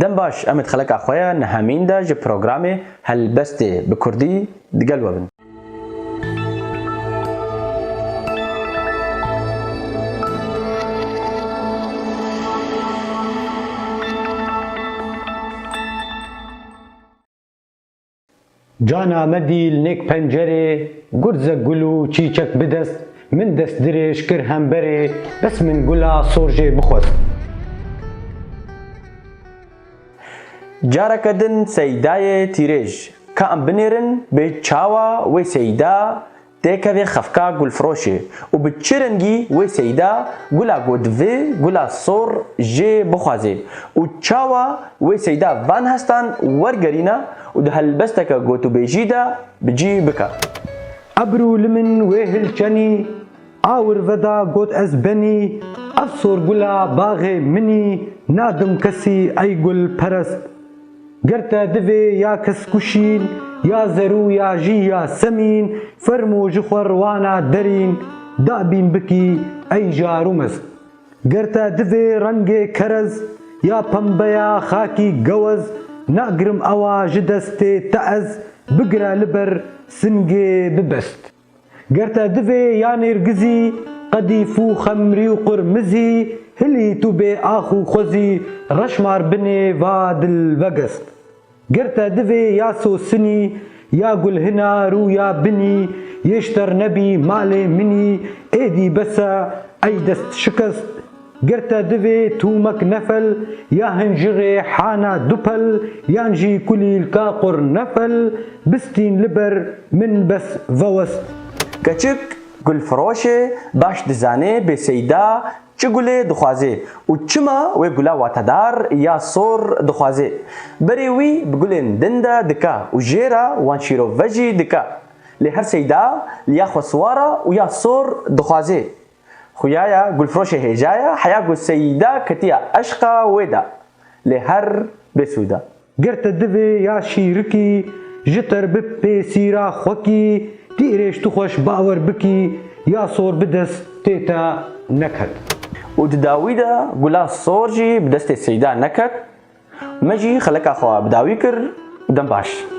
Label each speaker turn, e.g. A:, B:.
A: دم باش امد خلق خويا نهامين دا جي بروغرامي هلبستي بكردي دقل وبن
B: جانا مدی لنک پنجره گرزه گلو چیچک بدست من دست درش کر هم بره بس من گلا سورجه بخوست
A: جارا کدن سیدای تیرج که ام بنیرن به چاوا و سیدا تکوی خفکا گل فروشه و به چرنگی و سیدا گلا گودوی گلا سور جه بخوازه و چاوا و سیدا وان هستان ورگرینا و ده هلبسته که گوتو بیجی دا بجی بکا
B: ابرو لمن وهل چنی آور ودا گوت از بنی افسور گلا باغ منی نادم کسی ای گل پرست گرتا دوی یا کس کشین یا زرو یا جی یا سمین فرمو جخور وانا درین دابین بکی ای جارومست گرتا دوی رنگ کرز یا پنبیا خاکی گوز ناگرم اوا جدست تأز بگرا لبر سنگی ببست گرتا دوی یا نرگزی قدیفو خمری و قرمزی هلی تو به آخو خوزی رشمار بنی وادل وگست گرتا دوی یا سوسنی یا گل هنا رو یا بنی یشتر نبی مال منی ایدی بسا ای دست شکست گرتا دوی تومک نفل یا هنجر حانا دوپل یانجی کلیل کاقر نفل بستین لبر من بس ووست
A: کچک گل فروشه باش دزانه به سیدا چه گله دخوازه و چما و گلا واتدار یا سور دخوازه بری وی بگلن دنده دکا و جیرا وان شیرو وجی دکا لهر سیدا لیا خسوارا و یا سور دخوازه خویایا گل فروشه هجایا حیا گل سیدا کتیا اشقا ویدا لهر بسودا
B: گرت دوی یا شیرکی جتر بپی سیرا خوکی دیرش تو خوش باور بکی یا سور بدست تیتا نکد
A: و داوی دا گلا سور جی بدست سیدا نکد مجی خلق خواه بداوی کر دم باش